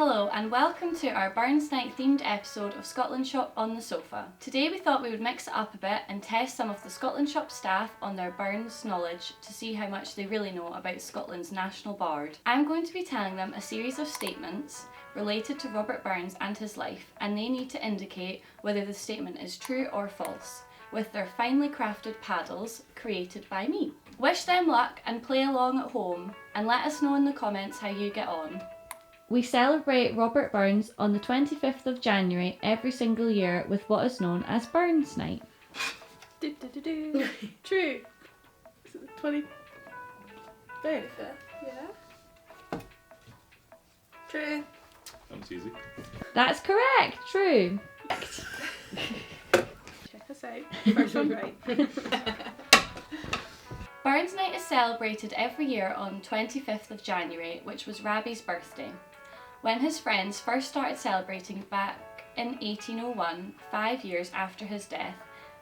Hello and welcome to our Burns Night themed episode of ScotlandShop on the Sofa. Today we thought we would mix it up a bit and test some of the ScotlandShop staff on their Burns knowledge to see how much they really know about Scotland's national bard. I'm going to be telling them a series of statements related to Robert Burns and his life, and they need to indicate whether the statement is true or false, with their finely crafted paddles created by me. Wish them luck and play along at home, and let us know in the comments how you get on. We celebrate Robert Burns on the 25th of January every single year with what is known as Burns Night. True. Is it the 25th? Yeah. True. That was easy. That's correct, true. Check us out. First one right. Burns Night is celebrated every year on 25th of January, which was Rabbie's birthday. When his friends first started celebrating back in 1801, 5 years after his death,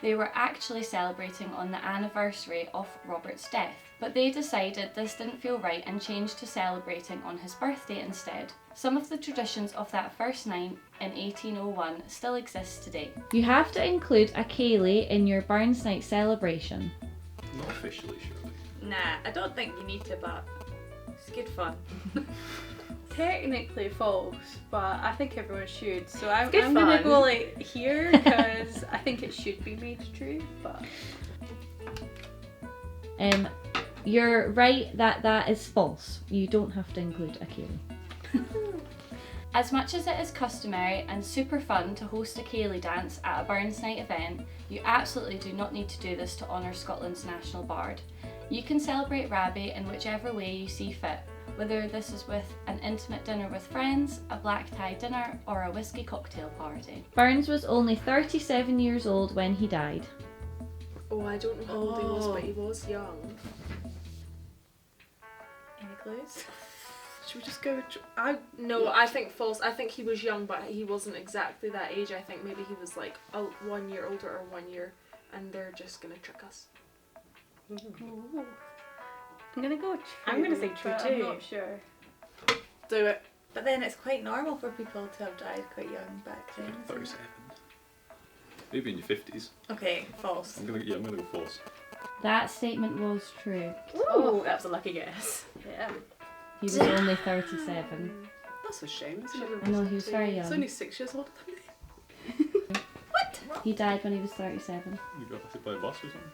they were actually celebrating on the anniversary of Robert's death. But they decided this didn't feel right and changed to celebrating on his birthday instead. Some of the traditions of that first night in 1801 still exist today. You have to include a ceilidh in your Burns Night celebration. Not officially, surely. Nah, I don't think you need to, but it's good fun. Technically false, but I think everyone should. So I'm good gonna fun. go like here because I think it should be made true. But You're right that is false. You don't have to include a ceilidh. As much as it is customary and super fun to host a ceilidh dance at a Burns Night event, you absolutely do not need to do this to honour Scotland's national bard. You can celebrate Rabbie in whichever way you see fit, whether this is with an intimate dinner with friends, a black tie dinner, or a whiskey cocktail party. Burns was only 37 years old when he died. Oh, I don't know how old he was, but he was young. Any clues? Should we just go with... I think false. I think he was young, but he wasn't exactly that age. I think maybe he was like 1 year older or 1 year, and they're just going to trick us. Ooh. I'm gonna go true. I'm gonna say true but too. I'm not sure. Do it. But then it's quite normal for people to have died quite young back then. isn't it? 37. Maybe in your 50s. Okay, false. I'm gonna go false. That statement was true. Oh, that was a lucky guess. Yeah. He was only 37. That's a shame, isn't it? I know, he was very He's young. only 6 years older than me. He died when he was 37. You got hit by a bus or something?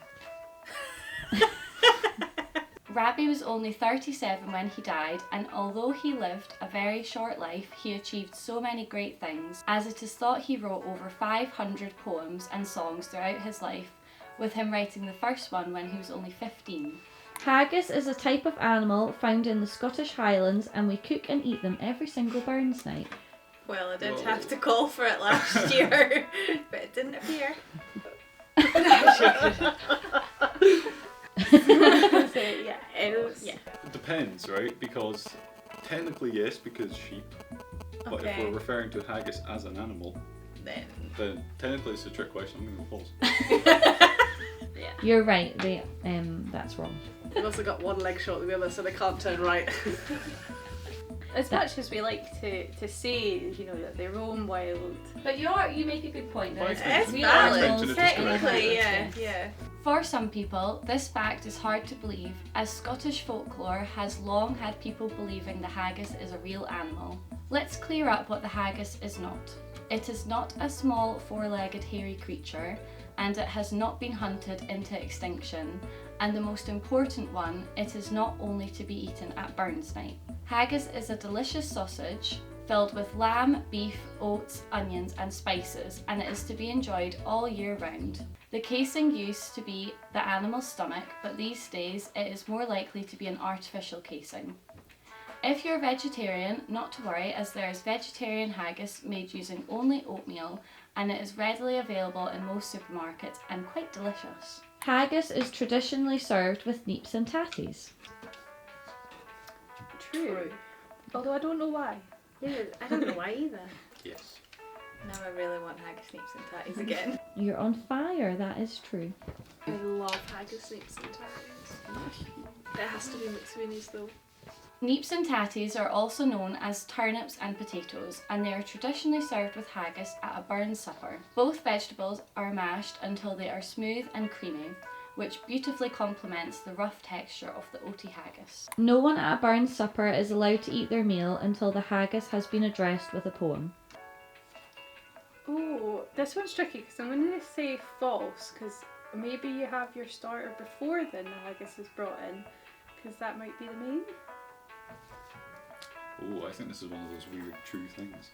Rabbie was only 37 when he died, and although he lived a very short life, he achieved so many great things, as it is thought he wrote over 500 poems and songs throughout his life, with him writing the first one when he was only 15. Haggis is a type of animal found in the Scottish Highlands, and we cook and eat them every single Burns Night. Well, I did Whoa. have to call for it last year, but it didn't appear. So yeah. Yeah. It depends, right? Because technically yes, because sheep. But if Okay. we're referring to haggis as an animal, Then. technically it's a trick question. I'm gonna go false. Yeah. You're right, that's wrong. They've also got one leg short of the other, so they can't turn right. As much as we like to say, you know, that they roam wild. But you make a good point. Well, That It's real valid. animals Technically, yeah. yeah. For some people, this fact is hard to believe, as Scottish folklore has long had people believing the haggis is a real animal. Let's clear up what the haggis is not. It is not a small four-legged hairy creature, and it has not been hunted into extinction. And the most important one, it is not only to be eaten at Burns Night. Haggis is a delicious sausage filled with lamb, beef, oats, onions and spices, and it is to be enjoyed all year round. The casing used to be the animal's stomach, but these days it is more likely to be an artificial casing. If you're vegetarian, not to worry, as there is vegetarian haggis made using only oatmeal, and it is readily available in most supermarkets and quite delicious. Haggis is traditionally served with neeps and tatties. True. Although I don't know why. Yeah, I don't know why either. Yes. Now I really want haggis, neeps and tatties again. You're on fire, that is true. I love haggis, snakes and terriers. It has to be McSweeney's though. Neeps and tatties are also known as turnips and potatoes, and they are traditionally served with haggis at a Burns supper. Both vegetables are mashed until they are smooth and creamy, which beautifully complements the rough texture of the oaty haggis. No one at a Burns supper is allowed to eat their meal until the haggis has been addressed with a poem. Oh, this one's tricky because I'm going to say false, because maybe you have your starter before then the haggis is brought in, because that might be the main. Oh, I think this is one of those weird true things.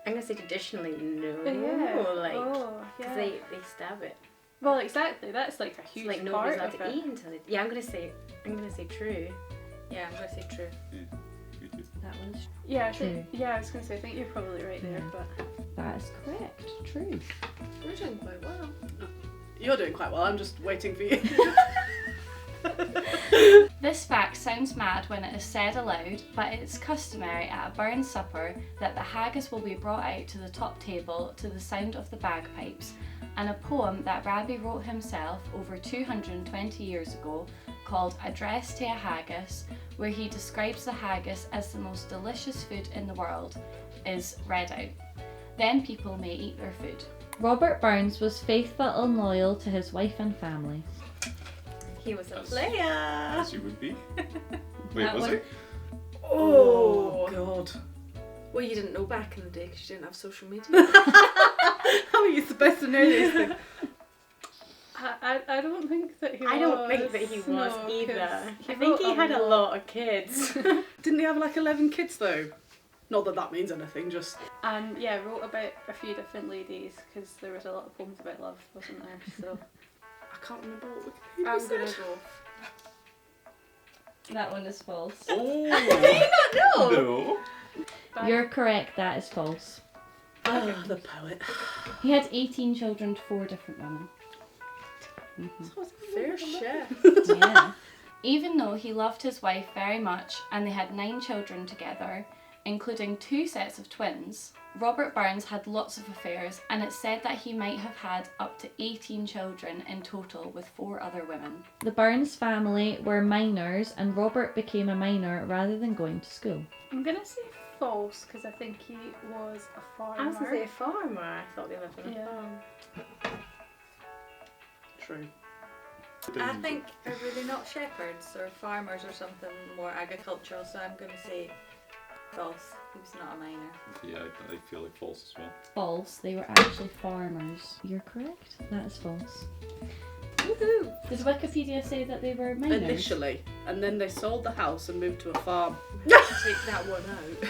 I'm gonna say traditionally no. Yeah. Like, oh, yeah. they stab it. Well, exactly. That's like a It's huge like part nobody's allowed of to it. eat until it. Yeah, I'm gonna say true. Yeah, I'm gonna say true. Yeah, good, good. That one's Yeah, I True. think, yeah, I was gonna say I think you're probably right there, Yeah. but that is correct. True. We're doing quite well. You're doing quite well. I'm just waiting for you. This fact sounds mad when it is said aloud, but it is customary at a Burns supper that the haggis will be brought out to the top table to the sound of the bagpipes, and a poem that Rabbie wrote himself over 220 years ago, called Address to a Haggis, where he describes the haggis as the most delicious food in the world, is read out. Then people may eat their food. Robert Burns was faithful and loyal to his wife and family. He was a As- player. As you would be. Wait, That was one- it? Oh God. Well, you didn't know back in the day because you didn't have social media. How are you supposed to know these things? I don't think that he was. I don't think that he was No, 'cause either. I think wrote he had a lot of kids. Didn't he have like 11 kids though? Not that that means anything. Just And yeah, wrote about a few different ladies because there was a lot of poems about love, wasn't there? So I can't remember what Wikipedia I'm said. gonna go. That one is false. Oh! No. but You're correct, that is false. Oh, the poet. He had 18 children to 4 different women. Fair share. Yeah. Even though he loved his wife very much and they had 9 children together, including 2 sets of twins, Robert Burns had lots of affairs, and it's said that he might have had up to 18 children in total with 4 other women. The Burns family were minors, and Robert became a minor rather than going to school. I'm gonna say false because I think he was a farmer. I was gonna say a farmer. I thought they lived on a Yeah. farm. True. I think, were they not shepherds or farmers or something more agricultural, so I'm going to say false. He was not a minor. Yeah, I feel like false as well. False, they were actually farmers. You're correct, that is false. Woohoo! Does Wikipedia say that they were minors? Initially, and then they sold the house and moved to a farm. Take that one out.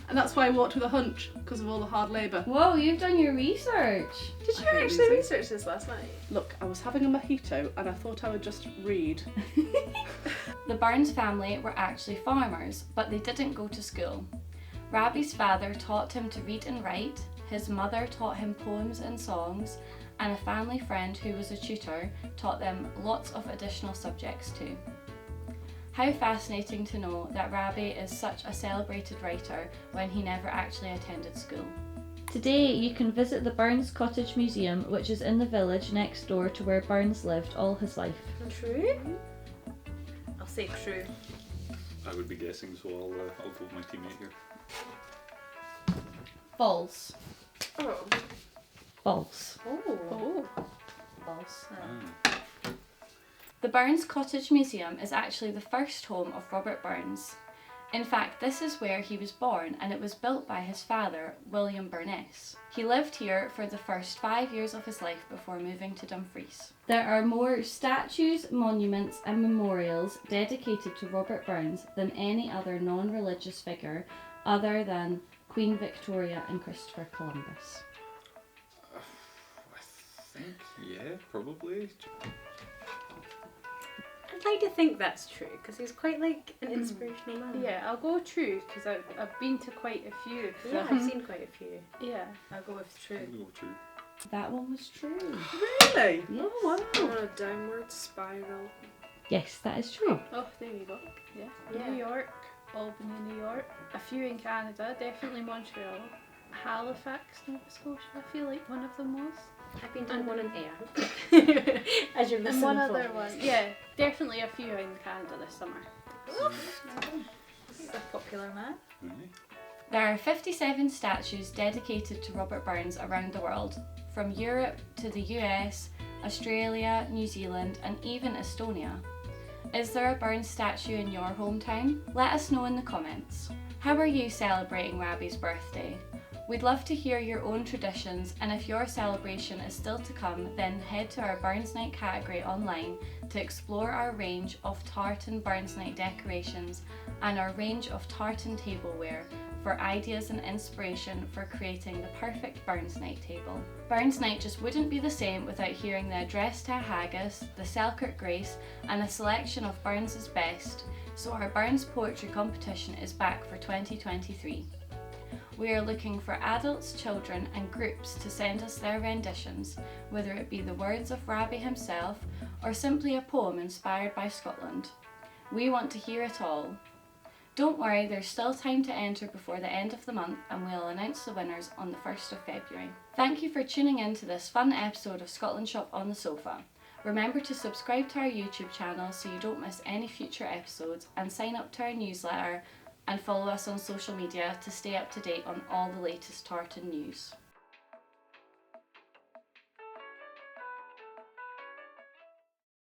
And that's why I walked with a hunch, because of all the hard labour. Whoa, you've done your research! Did you I hate actually these research this last night? Look, I was having a mojito and I thought I would just read. The Burns family were actually farmers, but they didn't go to school. Rabbie's father taught him to read and write, his mother taught him poems and songs, and a family friend who was a tutor taught them lots of additional subjects too. How fascinating to know that Rabbie is such a celebrated writer when he never actually attended school. Today you can visit the Burns Cottage Museum, which is in the village next door to where Burns lived all his life. True? I'll say true. I would be guessing, so I'll go with my teammate here. False. Oh. False. Oh. False. Ah. The Burns Cottage Museum is actually the first home of Robert Burns. In fact, this is where he was born, and it was built by his father, William Burness. He lived here for the first 5 years of his life before moving to Dumfries. There are more statues, monuments and memorials dedicated to Robert Burns than any other non-religious figure other than Queen Victoria and Christopher Columbus. I think, yeah, probably. I'd like to think that's true because he's quite like an inspirational man. Yeah, I'll go true because I've been to quite a few of Yeah, them. I've seen quite a few. Yeah. I'll go with true. I'll go true. That one was true. Really? Yes. On a downward spiral. Yes, that is true. Oh, there you go. Yeah. Yeah. New York, Albany, New York. A few in Canada, definitely Montreal. Halifax, Nova Scotia. I feel like one of them was. I've been to And- one in Ayr. As you're And missing one the other point. one. Yeah, definitely a few in Canada this summer. He's a popular man. Really? There are 57 statues dedicated to Robert Burns around the world, from Europe to the US, Australia, New Zealand, and even Estonia. Is there a Burns statue in your hometown? Let us know in the comments. How are you celebrating Rabbie's birthday? We'd love to hear your own traditions, and if your celebration is still to come, then head to our Burns Night category online to explore our range of tartan Burns Night decorations and our range of tartan tableware for ideas and inspiration for creating the perfect Burns Night table. Burns Night just wouldn't be the same without hearing the Address to a Haggis, the Selkirk Grace, and a selection of Burns's best, so our Burns Poetry competition is back for 2023. We are looking for adults, children and groups to send us their renditions, whether it be the words of Rabbie himself or simply a poem inspired by Scotland. We want to hear it all. Don't worry, there's still time to enter before the end of the month, and we'll announce the winners on the 1st of February. Thank you for tuning in to this fun episode of Scotland Shop on the Sofa. Remember to subscribe to our YouTube channel so you don't miss any future episodes, and sign up to our newsletter and follow us on social media to stay up to date on all the latest tartan news.